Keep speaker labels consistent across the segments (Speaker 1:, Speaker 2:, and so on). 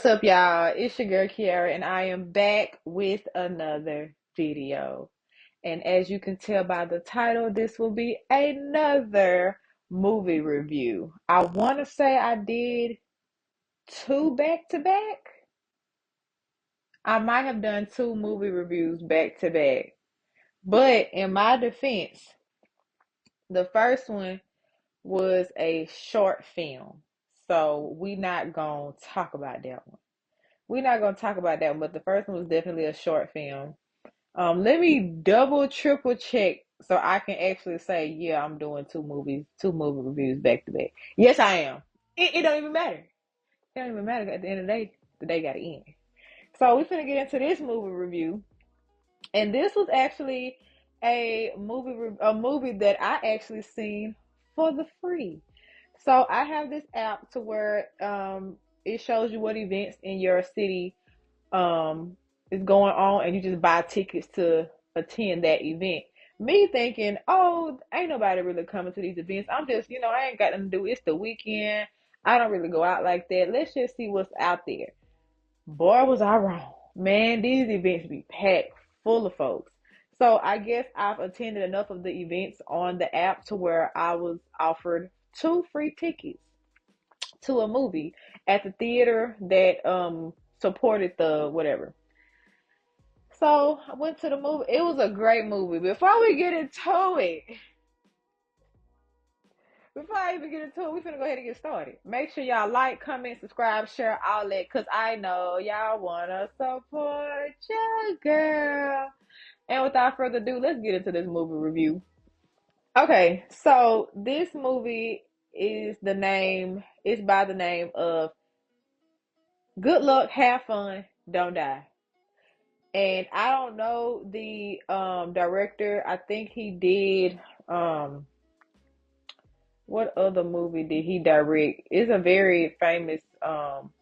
Speaker 1: What's up, y'all? It's your girl Kiara, and I am back with another video. And as you can tell by the title, this will be another movie review. I want to say I did two back to back. I might have done two movie reviews back to back. But in my defense, the first one was a short film. So we not gonna talk about that one. We're not gonna talk about that one, but the first one was definitely a short film. Let me double, triple check so I can actually say, yeah, I'm doing two movie reviews back to back. Yes, I am. It don't even matter. It don't even matter. At the end of the day gotta end. So we're finna get into this movie review, and this was actually a movie that I actually seen for the free. So I have this app to where it shows you what events in your city um is going on, and you just buy tickets to attend that event. Me thinking, oh, ain't nobody really coming to these events. I'm just, I ain't got nothing to do. It's the weekend. I don't really go out like that. Let's just see what's out there. Boy, was I wrong. Man, these events be packed full of folks. So I guess I've attended enough of the events on the app to where I was offered two free tickets to a movie at the theater that supported the whatever. So I went to the movie. It was a great movie. Before I even get into it, we finna go ahead and get started. Make sure y'all like, comment, subscribe, share, all that, cause I know y'all wanna support your girl. And without further ado, let's get into this movie review. Okay, so this movie is by the name of Good Luck, Have Fun, Don't Die. And I don't know the director. I think he did what other movie did he direct? It's a very famous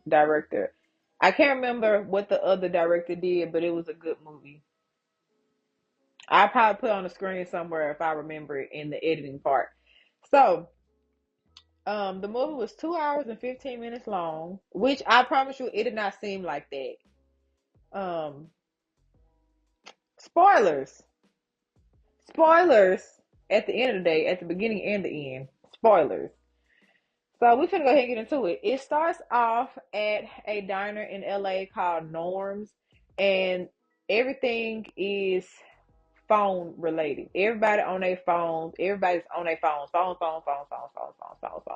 Speaker 1: director. I can't remember what the other director did, but it was a good movie. I probably put it on the screen somewhere if I remember it in the editing part. So, the movie was 2 hours and 15 minutes long, which I promise you it did not seem like that. Um, spoilers. Spoilers at the end of the day, at the beginning and the end. Spoilers. So we're gonna go ahead and get into it. It starts off at a diner in LA called Norms, and everything is phone related. Everybody on their phones, everybody's on their phones,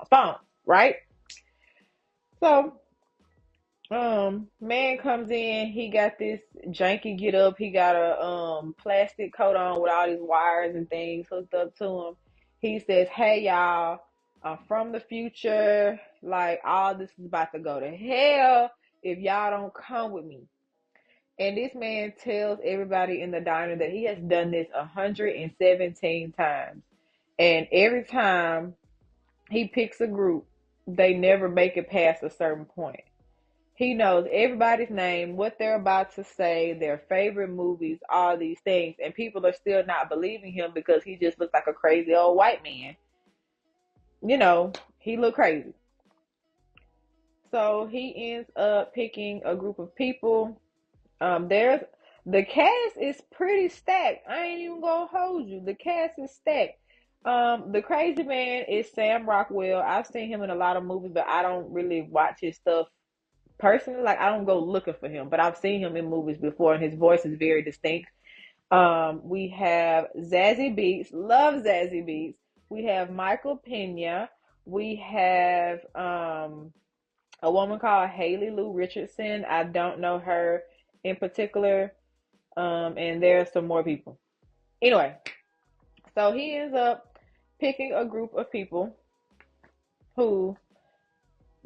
Speaker 1: phone, right? So man comes in, he got this janky get up, he got a plastic coat on with all these wires and things hooked up to him. He says, "Hey y'all, I'm from the future. Like all this is about to go to hell if y'all don't come with me." And this man tells everybody in the diner that he has done this 117 times. And every time he picks a group, they never make it past a certain point. He knows everybody's name, what they're about to say, their favorite movies, all these things, and people are still not believing him because he just looks like a crazy old white man. He look crazy. So he ends up picking a group of people. There's the cast is pretty stacked. I ain't even gonna hold you. The cast is stacked. The crazy man is Sam Rockwell. I've seen him in a lot of movies, but I don't really watch his stuff personally. Like I don't go looking for him, but I've seen him in movies before, and his voice is very distinct. We have Zazie Beetz, love Zazie Beetz. We have Michael Pena. We have a woman called Haley Lou Richardson. I don't know her in particular. And there's some more people. Anyway, so he ends up picking a group of people who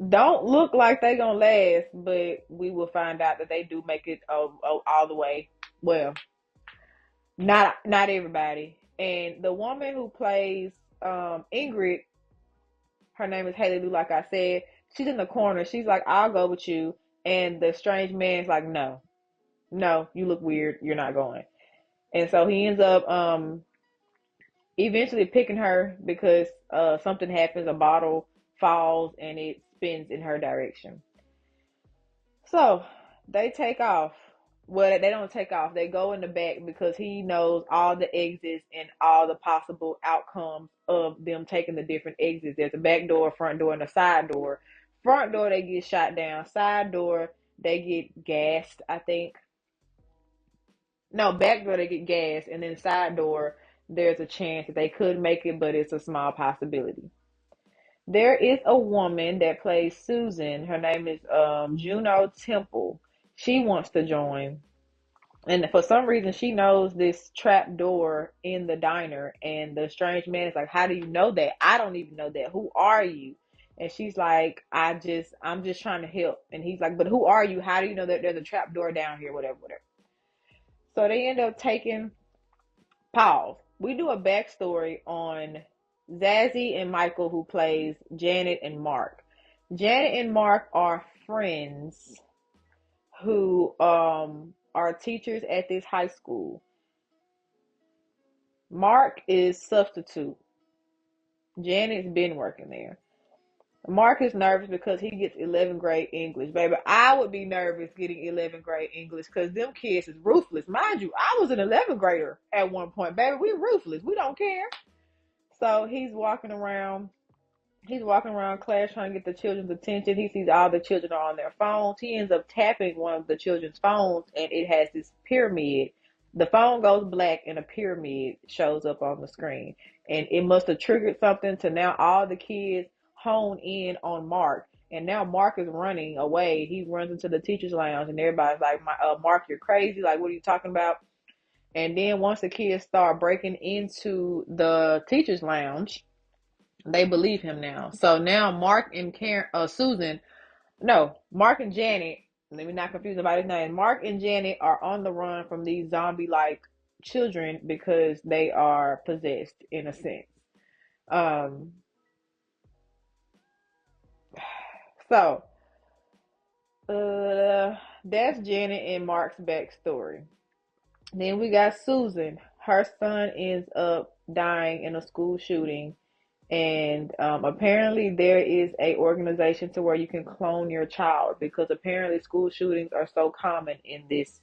Speaker 1: don't look like they gonna last, but we will find out that they do make it all the way. Well, not everybody. And the woman who plays Ingrid, her name is Haley Lou, like I said. She's in the corner. She's like, "I'll go with you," and the strange man's like, "No, no, you look weird. You're not going." And so he ends up eventually picking her because something happens. A bottle falls and it spins in her direction. So they take off. Well, they don't take off. They go in the back because he knows all the exits and all the possible outcomes of them taking the different exits. There's a back door, front door, and a side door. Front door, they get shot down. Side door, they get gassed, I think. No, back door, they get gassed. And then side door, there's a chance that they could make it, but it's a small possibility. There is a woman that plays Susan. Her name is Juno Temple. She wants to join. And for some reason, she knows this trap door in the diner. And the strange man is like, "How do you know that? I don't even know that. Who are you?" And she's like, I'm just trying to help." And he's like, "But who are you? How do you know that there's a trap door down here? Whatever, whatever." So they end up taking pause. We do a backstory on Zazie and Michael, who plays Janet and Mark. Janet and Mark are friends who are teachers at this high school. Mark is substitute. Janet's been working there. Mark is nervous because he gets 11th grade English. Baby, I would be nervous getting 11th grade English because them kids is ruthless. Mind you, I was an 11th grader at one point. Baby, we ruthless. We don't care. So he's walking around class trying to get the children's attention. He sees all the children are on their phones. He ends up tapping one of the children's phones, and it has this pyramid. The phone goes black, and a pyramid shows up on the screen. And it must have triggered something to now all the kids hone in on Mark. And now Mark is running away. He runs into the teacher's lounge, and everybody's like, Mark, you're crazy. Like, what are you talking about? And then once the kids start breaking into the teacher's lounge, they believe him now. So now Mark and Susan, no, Mark and Janet, let me not confuse about his name. Mark and Janet are on the run from these zombie like children because they are possessed in a sense. Um, so that's Janet and Mark's backstory. Then we got Susan. Her son ends up dying in a school shooting. And apparently there is a organization to where you can clone your child because apparently school shootings are so common in this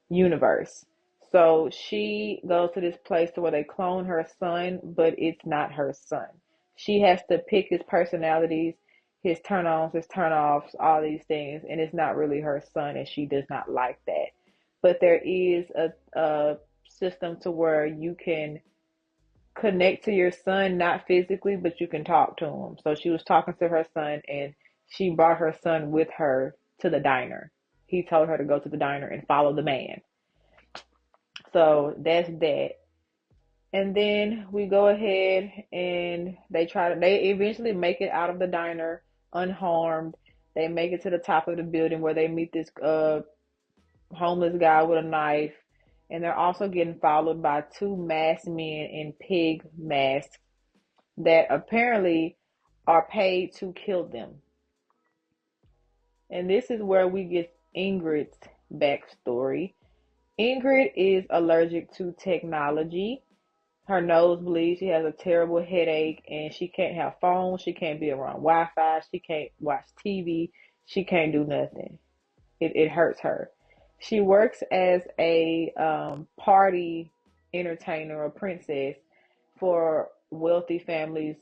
Speaker 1: universe. So she goes to this place to where they clone her son, but it's not her son. She has to pick his personalities, his turn-ons, his turn-offs, all these things, and it's not really her son, and she does not like that. But there is a system to where you can connect to your son, not physically, but you can talk to him. So she was talking to her son, and she brought her son with her to the diner. He told her to go to the diner and follow the man. So that's that. And then we go ahead and they eventually make it out of the diner unharmed. They make it to the top of the building where they meet this homeless guy with a knife. And they're also getting followed by two masked men in pig masks that apparently are paid to kill them. And this is where we get Ingrid's backstory. Ingrid is allergic to technology. Her nose bleeds. She has a terrible headache, and she can't have phones. She can't be around Wi-Fi. She can't watch TV. She can't do nothing. It hurts her. She works as a party entertainer or princess for wealthy families'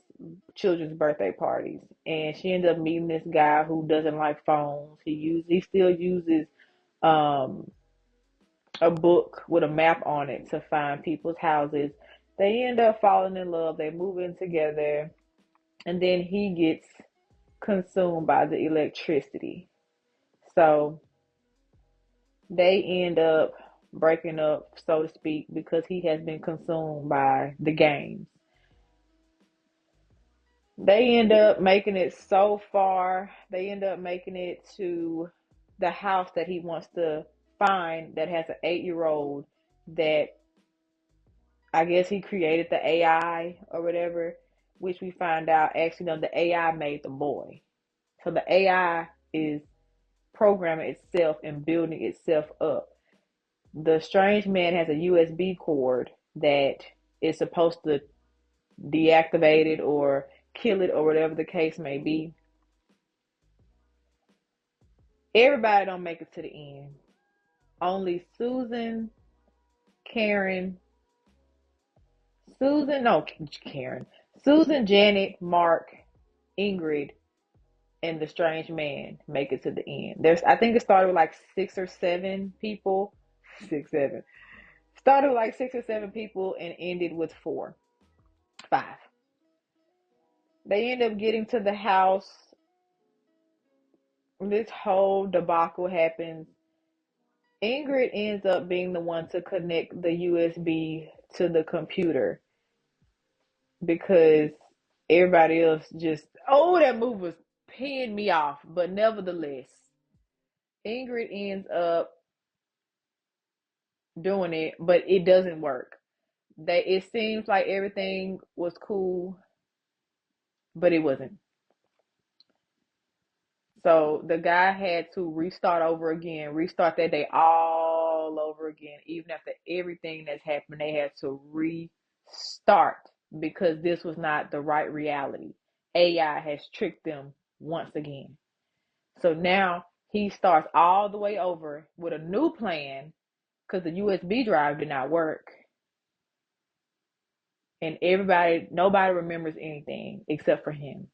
Speaker 1: children's birthday parties, and she ended up meeting this guy who doesn't like phones. He still uses um, a book with a map on it to find people's houses. They end up falling in love. They move in together, and then he gets consumed by the electricity. So they end up breaking up, so to speak, because he has been consumed by the games. They end up making it so far, they end up making it to the house that he wants to find that has an 8-year old that I guess he created the AI or whatever, which we find out actually no, the AI made the boy. So the AI is programming itself and building itself up. The strange man has a USB cord that is supposed to deactivate it or kill it or whatever the case may be. Everybody don't make it to the end. Only Karen, no, Karen, Susan, Janet, Mark, Ingrid, and the strange man make it to the end. I think it started with like 6 or 7 people. 6, 7. Started with like 6 or 7 people and ended with 5. They end up getting to the house. This whole debacle happens. Ingrid ends up being the one to connect the USB to the computer because everybody else just, oh, that move was peeing me off. But nevertheless, Ingrid ends up doing it, but it doesn't work. It seems like everything was cool, but it wasn't. So the guy had to restart over again, restart that day all over again. Even after everything that's happened, they had to restart because this was not the right reality. AI has tricked them once again. So now he starts all the way over with a new plan because the USB drive did not work. And nobody remembers anything except for him.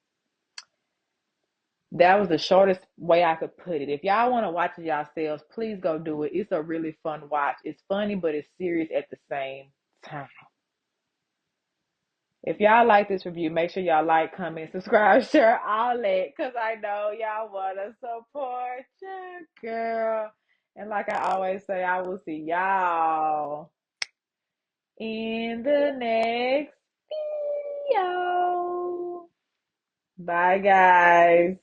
Speaker 1: That was the shortest way I could put it. If y'all want to watch it yourselves, please go do it. It's a really fun watch. It's funny, but it's serious at the same time. If y'all like this review, make sure y'all like, comment, subscribe, share all that, because I know y'all want to support your girl. And like I always say, I will see y'all in the next video. Bye, guys.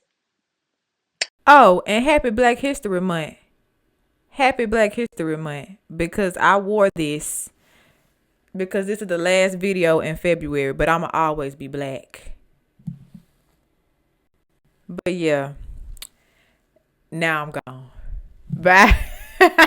Speaker 1: Oh, and happy Black History Month. Happy Black History Month because I wore this because this is the last video in February, but I'ma always be black. But yeah, now I'm gone. Bye.